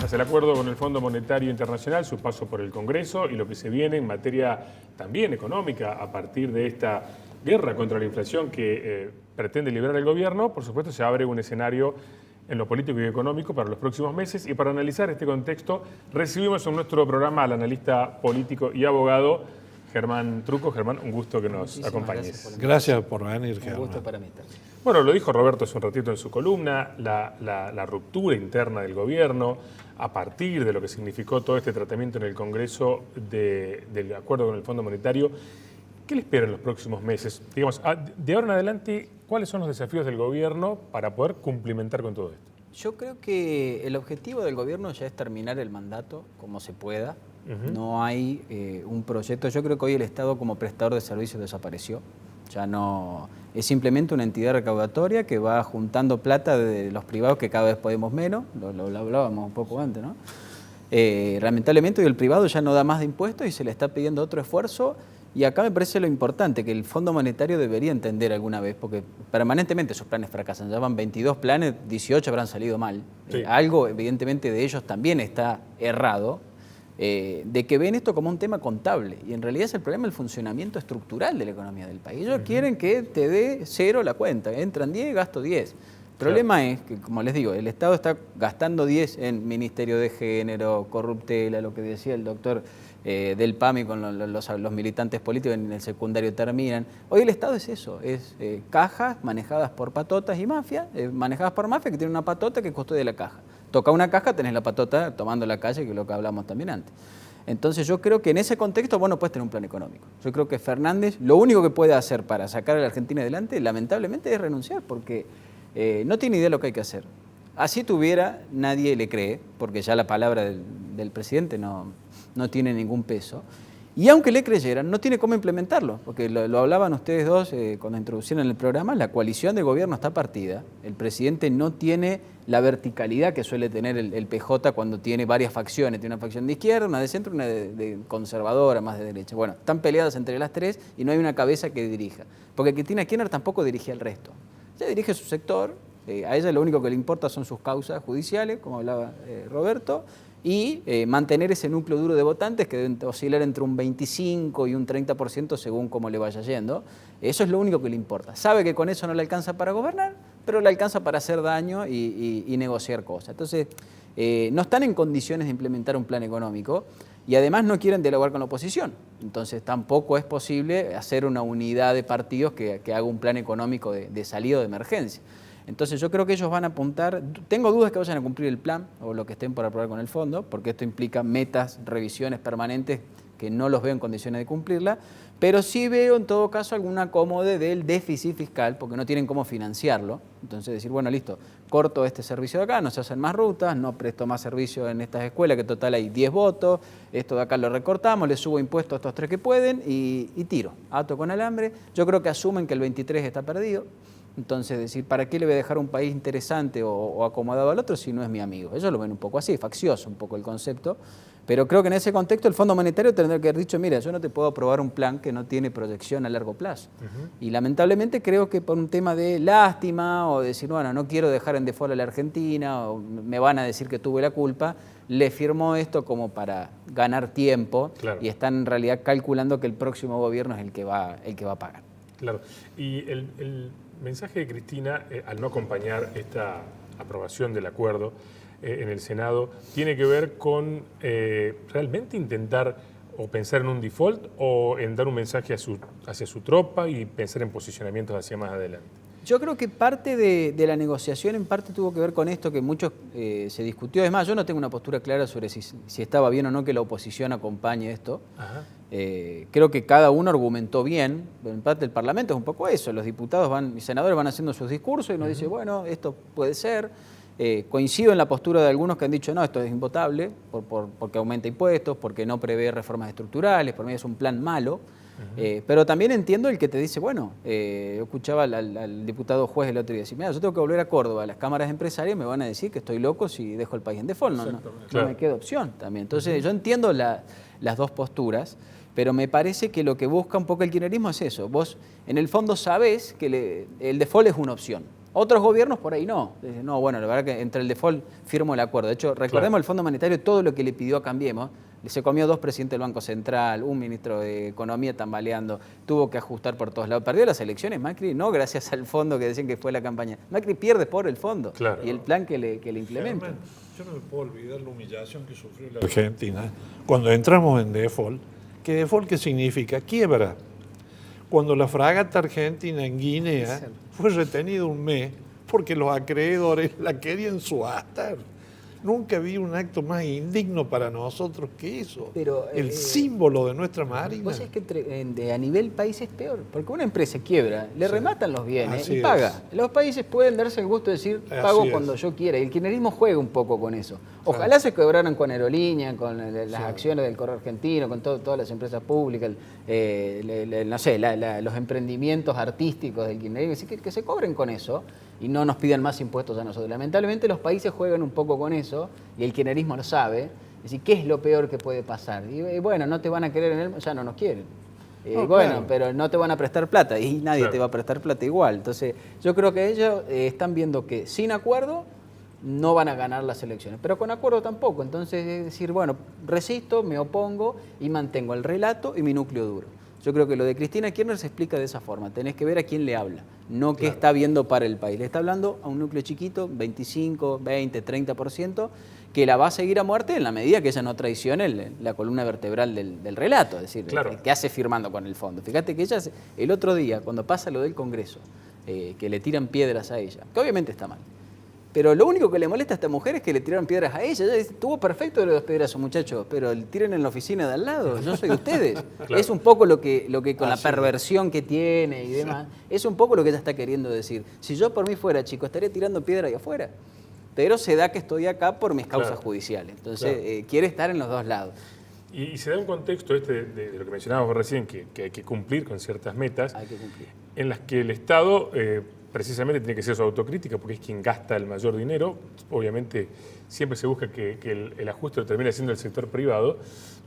Tras el acuerdo con el Fondo Monetario Internacional, su paso por el Congreso y lo que se viene en materia también económica a partir de esta guerra contra la inflación que pretende liberar el gobierno, por supuesto se abre un escenario en lo político y económico para los próximos meses, y para analizar este contexto recibimos en nuestro programa al analista político y abogado Germán Trucco. Germán, un gusto que nos acompañes. Gracias por venir, Germán. Un gusto para mí también. Bueno, lo dijo Roberto hace un ratito en su columna, la ruptura interna del gobierno a partir de lo que significó todo este tratamiento en el Congreso del acuerdo con el Fondo Monetario. ¿Qué le espera en los próximos meses? Digamos, de ahora en adelante, ¿cuáles son los desafíos del gobierno para poder cumplimentar con todo esto? Yo creo que el objetivo del gobierno ya es terminar el mandato como se pueda. No hay un proyecto. Yo creo que hoy el Estado como prestador de servicios desapareció. Ya no, es simplemente una entidad recaudatoria que va juntando plata de los privados, que cada vez podemos menos, lo hablábamos un poco antes, ¿no? Lamentablemente hoy el privado ya no da más de impuestos y se le está pidiendo otro esfuerzo, y acá me parece lo importante, que el Fondo Monetario debería entender alguna vez, porque permanentemente sus planes fracasan, ya van 22 planes, 18 habrán salido mal. Sí. Algo evidentemente de ellos también está errado, de que ven esto como un tema contable, y en realidad es el problema del funcionamiento estructural de la economía del país. Ellos quieren que te dé cero la cuenta, entran 10, gasto 10. El problema es que, como les digo, el Estado está gastando 10 en Ministerio de Género, corruptela, lo que decía el doctor del PAMI con los militantes políticos en el secundario terminan. Hoy el Estado es eso, es cajas manejadas por patotas y mafias, manejadas por mafias que tienen una patota que custodia la caja. Toca una caja, tenés la patota tomando la calle, que es lo que hablamos también antes. Entonces yo creo que en ese contexto vos no puedes tener un plan económico. Yo creo que Fernández lo único que puede hacer para sacar a la Argentina adelante, lamentablemente, es renunciar, porque no tiene idea de lo que hay que hacer. Así tuviera, nadie le cree, porque ya la palabra del presidente no tiene ningún peso. Y aunque le creyeran, no tiene cómo implementarlo, porque lo hablaban ustedes dos cuando introducieron el programa, la coalición de gobierno está partida. El presidente no tiene la verticalidad que suele tener el PJ cuando tiene varias facciones. Tiene una facción de izquierda, una de centro, una de conservadora, más de derecha. Bueno, están peleadas entre las tres y no hay una cabeza que dirija. Porque Cristina Kirchner tampoco dirige al resto. Ella dirige su sector, a ella lo único que le importa son sus causas judiciales, como hablaba Roberto, y mantener ese núcleo duro de votantes que deben oscilar entre un 25 y un 30% según cómo le vaya yendo. Eso es lo único que le importa. Sabe que con eso no le alcanza para gobernar, pero le alcanza para hacer daño y negociar cosas. Entonces, no están en condiciones de implementar un plan económico y además no quieren dialogar con la oposición. Entonces, tampoco es posible hacer una unidad de partidos que haga un plan económico de salida o de emergencia. Entonces yo creo que ellos van a apuntar, tengo dudas que vayan a cumplir el plan o lo que estén por aprobar con el fondo, porque esto implica metas, revisiones permanentes que no los veo en condiciones de cumplirla, pero sí veo en todo caso algún acomode del déficit fiscal, porque no tienen cómo financiarlo. Entonces decir, bueno, listo, corto este servicio de acá, no se hacen más rutas, no presto más servicio en estas escuelas, que total hay 10 votos, esto de acá lo recortamos, le subo impuestos a estos 3 que pueden y tiro, ato con alambre. Yo creo que asumen que el 23 está perdido. Entonces, decir, ¿para qué le voy a dejar un país interesante o acomodado al otro si no es mi amigo? Ellos lo ven un poco así, faccioso un poco el concepto, pero creo que en ese contexto el Fondo Monetario tendría que haber dicho, mira, yo no te puedo aprobar un plan que no tiene proyección a largo plazo. Y lamentablemente creo que por un tema de lástima o de decir, bueno, no quiero dejar en default a la Argentina o me van a decir que tuve la culpa, le firmó esto como para ganar tiempo. Claro. Y están en realidad calculando que el próximo gobierno es el que va a pagar. Claro, y el mensaje de Cristina, al no acompañar esta aprobación del acuerdo en el Senado, tiene que ver con realmente intentar o pensar en un default o en dar un mensaje hacia su tropa y pensar en posicionamientos hacia más adelante. Yo creo que parte de la negociación en parte tuvo que ver con esto que muchos se discutió. Es más, yo no tengo una postura clara sobre si estaba bien o no que la oposición acompañe esto. Creo que cada uno argumentó bien. En parte el Parlamento es un poco eso. Los diputados y senadores van haciendo sus discursos y nos dicen, bueno, esto puede ser. Coincido en la postura de algunos que han dicho, no, esto es invotable porque aumenta impuestos, porque no prevé reformas estructurales, por mí es un plan malo. Pero también entiendo el que te dice, bueno, yo escuchaba al diputado juez el otro día decir, mira, yo tengo que volver a Córdoba, a las cámaras empresarias me van a decir que estoy loco si dejo el país en default, no me queda opción también. Entonces yo entiendo las dos posturas, pero me parece que lo que busca un poco el kirchnerismo es eso. Vos en el fondo sabés que el default es una opción. Otros gobiernos por ahí no. Dicen, no, bueno, la verdad que entre el default firmo el acuerdo. De hecho, recordemos el Fondo Monetario, todo lo que le pidió a Cambiemos, se comió 2 presidentes del Banco Central, un ministro de Economía tambaleando, tuvo que ajustar por todos lados. Perdió las elecciones Macri, no gracias al fondo que decían que fue la campaña. Macri pierde por el fondo y el plan que le implementa. Germán, yo no me puedo olvidar la humillación que sufrió la Argentina cuando entramos en default. ¿Default qué significa? Quiebra. Cuando la fragata argentina en Guinea fue retenida un mes porque los acreedores la querían subastar. Nunca vi un acto más indigno para nosotros que eso. Pero, el símbolo de nuestra marina. Vos sabés que a nivel país es peor, porque una empresa quiebra, le rematan los bienes Así y paga. Los países pueden darse el gusto de decir, pago cuando yo quiera, y el kirchnerismo juega un poco con eso. Ojalá se quebraran con Aerolínea, con las acciones del Correo Argentino, con todas las empresas públicas, no sé, los emprendimientos artísticos del kirchnerismo, que se cobren con eso y no nos pidan más impuestos a nosotros. Lamentablemente los países juegan un poco con eso y el kirchnerismo lo sabe. Es decir, ¿qué es lo peor que puede pasar? Y bueno, no te van a querer en él, ya no nos quieren. Bueno, pero no te van a prestar plata y nadie te va a prestar plata igual. Entonces, yo creo que ellos están viendo que sin acuerdo no van a ganar las elecciones, pero con acuerdo tampoco. Entonces, es decir, bueno, resisto, me opongo y mantengo el relato y mi núcleo duro. Yo creo que lo de Cristina Kirchner se explica de esa forma. Tenés que ver a quién le habla, no qué está viendo para el país. Le está hablando a un núcleo chiquito, 25, 20, 30%, que la va a seguir a muerte en la medida que ella no traicione la columna vertebral del relato, es decir, que hace firmando con el fondo. Fíjate que ella, el otro día, cuando pasa lo del Congreso, que le tiran piedras a ella, que obviamente está mal, pero lo único que le molesta a esta mujer es que le tiraron piedras a ella. Ella dice, estuvo perfecto los piedras, muchachos, pero le tiren en la oficina de al lado, yo soy de ustedes. Es un poco lo que con la perversión que tiene y demás, es un poco lo que ella está queriendo decir. Si yo por mí fuera, chico, estaría tirando piedra ahí afuera. Pero se da que estoy acá por mis causas judiciales. Entonces, quiere estar en los dos lados. Y se da un contexto de lo que mencionábamos recién, que hay que cumplir con ciertas metas, en las que el Estado precisamente tiene que ser su autocrítica, porque es quien gasta el mayor dinero. Obviamente siempre se busca que el ajuste lo termine haciendo el sector privado,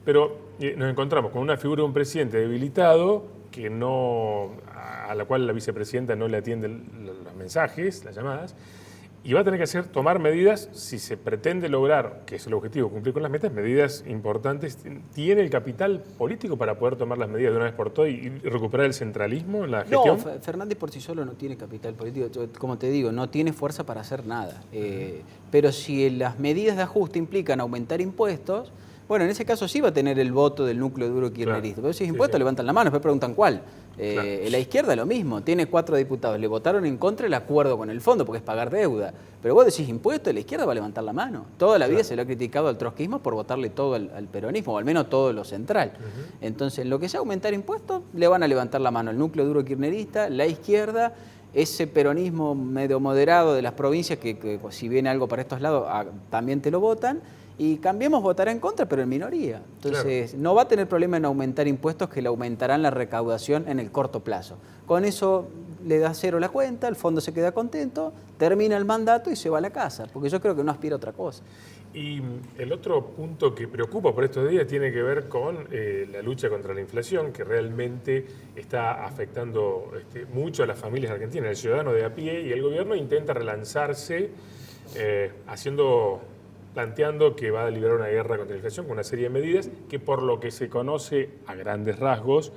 pero nos encontramos con una figura de un presidente debilitado, a la cual la vicepresidenta no le atiende los mensajes, las llamadas, y va a tener que tomar medidas, si se pretende lograr, que es el objetivo, cumplir con las metas, medidas importantes. ¿Tiene el capital político para poder tomar las medidas de una vez por todas y recuperar el centralismo en la gestión? No, Fernández por sí solo no tiene capital político. Como te digo, no tiene fuerza para hacer nada. Pero si las medidas de ajuste implican aumentar impuestos, bueno, en ese caso sí va a tener el voto del núcleo duro kirchnerista. Pero si es impuesto, levantan la mano, después preguntan cuál. La izquierda lo mismo, tiene 4 diputados, le votaron en contra el acuerdo con el fondo, porque es pagar deuda. Pero vos decís impuesto, la izquierda va a levantar la mano. Toda la vida se lo ha criticado al trotskismo por votarle todo al peronismo, o al menos todo lo central. Entonces, lo que sea aumentar impuestos, le van a levantar la mano el núcleo duro kirchnerista, la izquierda, ese peronismo medio moderado de las provincias, que si viene algo para estos lados, también te lo votan. Y Cambiemos votará en contra, pero en minoría. Entonces, no va a tener problema en aumentar impuestos, que le aumentarán la recaudación en el corto plazo. Con eso le da cero la cuenta, el fondo se queda contento, termina el mandato y se va a la casa, porque yo creo que no aspira a otra cosa. Y el otro punto que preocupa por estos días tiene que ver con la lucha contra la inflación, que realmente está afectando mucho a las familias argentinas, el ciudadano de a pie, y el gobierno intenta relanzarse planteando que va a liberar una guerra contra la inflación con una serie de medidas que, por lo que se conoce a grandes rasgos,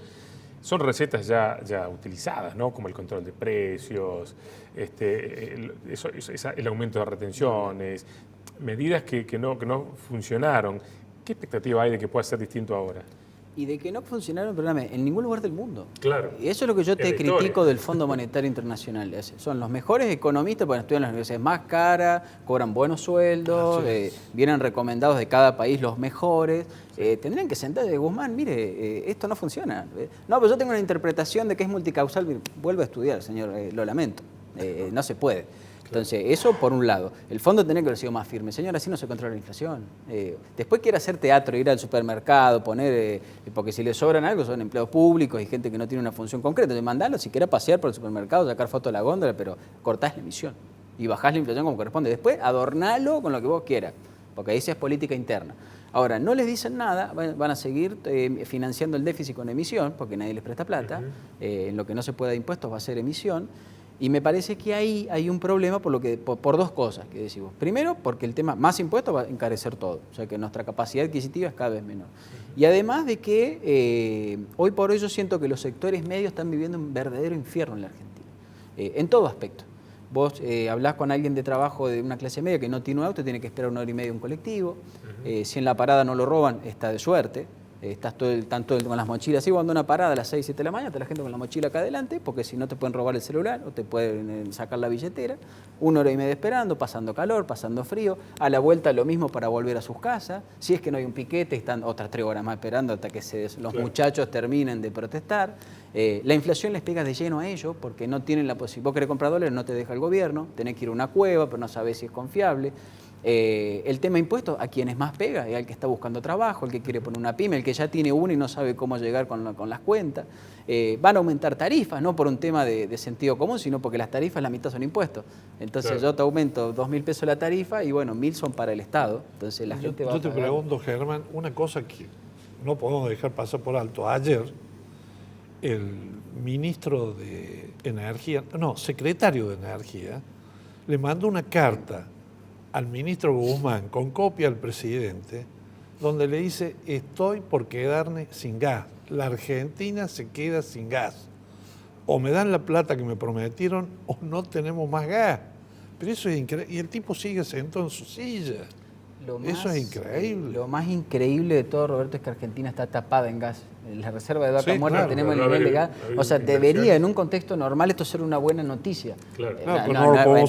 son recetas ya utilizadas, ¿no? Como el control de precios, el aumento de retenciones, medidas que no funcionaron. ¿Qué expectativa hay de que pueda ser distinto ahora? Y de que no funcionaron, perdóname, en ningún lugar del mundo. Claro. Y eso es lo que yo te critico del Fondo Monetario Internacional. Son los mejores economistas, porque estudian las universidades más caras, cobran buenos sueldos, vienen recomendados de cada país los mejores. Tendrían que sentarse, Guzmán, mire, esto no funciona. No, pero yo tengo una interpretación de que es multicausal. Vuelve a estudiar, señor, lo lamento. No se puede. Entonces, eso por un lado. El fondo tendría que haber sido más firme. Señor, así no se controla la inflación. Después quiere hacer teatro, ir al supermercado, poner, porque si le sobran algo son empleados públicos y gente que no tiene una función concreta. Entonces, mandalo si quiere pasear por el supermercado, sacar fotos de la góndola, pero cortás la emisión y bajás la inflación como corresponde. Después, adornalo con lo que vos quieras, porque ahí sí es política interna. Ahora, no les dicen nada, van a seguir financiando el déficit con emisión, porque nadie les presta plata. En lo que no se pueda de impuestos va a ser emisión. Y me parece que ahí hay un problema por dos cosas que decimos. Primero, porque el tema más impuestos va a encarecer todo, o sea que nuestra capacidad adquisitiva es cada vez menor. Y además de que hoy por hoy yo siento que los sectores medios están viviendo un verdadero infierno en la Argentina, en todo aspecto. Vos hablás con alguien de trabajo de una clase media que no tiene un auto, tiene que esperar 1 hora y media un colectivo. Si en la parada no lo roban, está de suerte. Están todo con las mochilas. Así cuando una parada a las 6, 7 de la mañana, está la gente con la mochila acá adelante, porque si no te pueden robar el celular o te pueden sacar la billetera. 1 hora y media esperando, pasando calor, pasando frío. A la vuelta lo mismo para volver a sus casas. Si es que no hay un piquete, están otras 3 horas más esperando hasta que los muchachos terminen de protestar. La inflación les pega de lleno a ellos porque no tienen la posibilidad. Vos querés comprar dólares, no te deja el gobierno, tenés que ir a una cueva, pero no sabés si es confiable. El tema de impuestos, a quienes más pega, es al que está buscando trabajo, el que quiere poner una pyme, el que ya tiene una y no sabe cómo llegar con las cuentas. Van a aumentar tarifas, no por un tema de sentido común, sino porque las tarifas la mitad son impuestos. Entonces yo te aumento 2.000 pesos la tarifa y bueno, 1.000 son para el Estado. Entonces la gente va a pagar. Yo te pregunto, Germán, una cosa que no podemos dejar pasar por alto. Ayer el ministro de Energía, secretario de Energía, le mandó una carta al ministro Guzmán con copia al presidente, donde le dice: estoy por quedarme sin gas. La Argentina se queda sin gas. O me dan la plata que me prometieron o no tenemos más gas. Pero eso es increíble. Y el tipo sigue sentado en su silla. Eso es increíble. Lo más increíble de todo, Roberto, es que Argentina está tapada en gas. En la reserva de vaca muerta claro, tenemos el nivel de gas. O sea, debería en un contexto normal esto ser una buena noticia. Claro.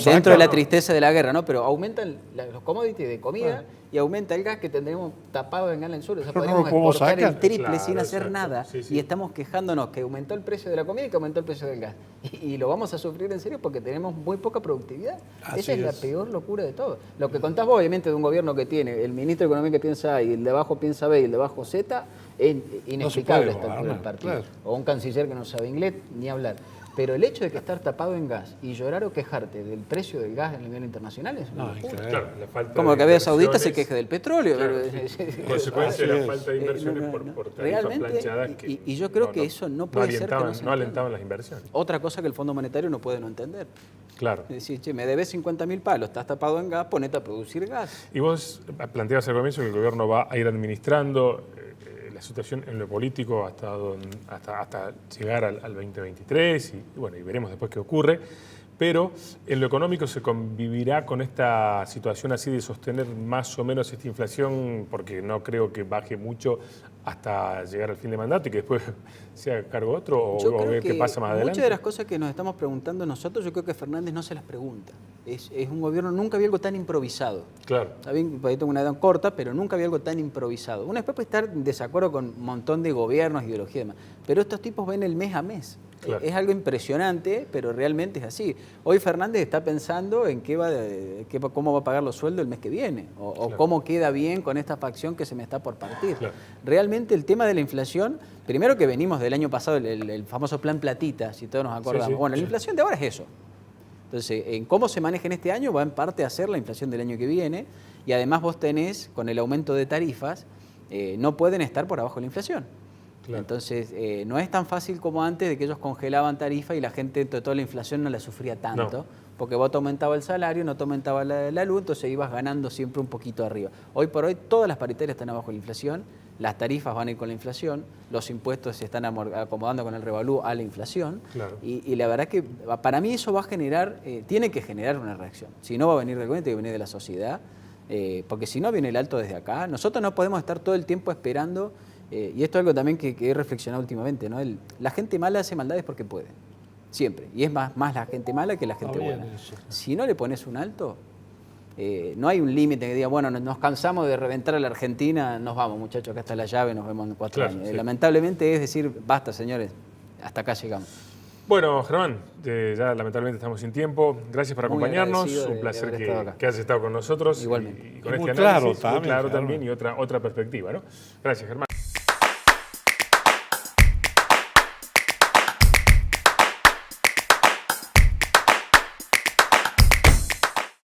Dentro de la tristeza de la guerra, ¿no? Pero aumentan los commodities de comida y aumenta el gas que tendremos tapado en gas en el sur. O sea, podríamos exportar el triple sin hacer nada y estamos quejándonos que aumentó el precio de la comida y que aumentó el precio del gas. Y lo vamos a sufrir en serio porque tenemos muy poca productividad. Esa es la peor locura de todo. Lo que contás vos, obviamente, de un gobierno que tiene el ministro de Economía que piensa A y el de abajo piensa B y el de abajo Z, es inexplicable esta altura del partido. Claro. O un canciller que no sabe inglés, ni hablar. Pero el hecho de que estar tapado en gas y llorar o quejarte del precio del gas a nivel internacional es una locura. Claro, la falta como que Arabia Saudita se queje del petróleo. Claro, consecuencia de la falta de inversiones por tarifas planchadas. Y yo creo que eso no puede ser que no alentaban las inversiones. Otra cosa que el Fondo Monetario no puede no entender. Claro. Es decir, che, me debes 50.000 palos, estás tapado en gas, ponete a producir gas. Y vos planteabas al comienzo que el gobierno va a ir administrando la situación en lo político hasta llegar al 2023 y bueno, y veremos después qué ocurre. Pero en lo económico se convivirá con esta situación así de sostener más o menos esta inflación, porque no creo que baje mucho hasta llegar al fin de mandato y que después sea cargo otro o ver qué pasa más adelante. Muchas de las cosas que nos estamos preguntando nosotros, yo creo que Fernández no se las pregunta. Es un gobierno, nunca había algo tan improvisado. Claro. Está bien, tengo una edad corta, pero nunca había algo tan improvisado. Uno después puede estar en desacuerdo con un montón de gobiernos, ideología y demás, pero estos tipos ven el mes a mes. Claro. Es algo impresionante, pero realmente es así. Hoy Fernández está pensando en cómo va a pagar los sueldos el mes que viene, o cómo queda bien con esta facción que se me está por partir. Claro. Realmente el tema de la inflación, primero que venimos del año pasado, el famoso plan Platita, si todos nos acordamos. Bueno, la inflación de ahora es eso. Entonces, en cómo se maneja en este año va en parte a ser la inflación del año que viene, y además vos tenés, con el aumento de tarifas, no pueden estar por abajo de la inflación. Claro. Entonces, no es tan fácil como antes de que ellos congelaban tarifa y la gente, toda la inflación no la sufría tanto, porque vos te aumentaba el salario, no te aumentaba la luz, entonces ibas ganando siempre un poquito arriba. Hoy por hoy todas las paritarias están abajo de la inflación, las tarifas van a ir con la inflación, los impuestos se están acomodando con el revalú a la inflación, y la verdad que para mí eso va a generar, tiene que generar una reacción. Si no va a venir del gobierno, tiene que venir de la sociedad, porque si no viene el alto desde acá. Nosotros no podemos estar todo el tiempo esperando. Y esto es algo también que he reflexionado últimamente, ¿no? La gente mala hace maldades porque puede, siempre. Y es más la gente mala que la gente buena. Si no le pones un alto, no hay un límite que diga, bueno, nos cansamos de reventar a la Argentina, nos vamos muchachos, acá está la llave, nos vemos en 4 años. Sí. Lamentablemente es decir, basta señores, hasta acá llegamos. Bueno, Germán, ya lamentablemente estamos sin tiempo. Gracias por acompañarnos. Un placer que hayas estado con nosotros. Igualmente. Y con este análisis muy claro también y otra perspectiva, ¿no? Gracias, Germán.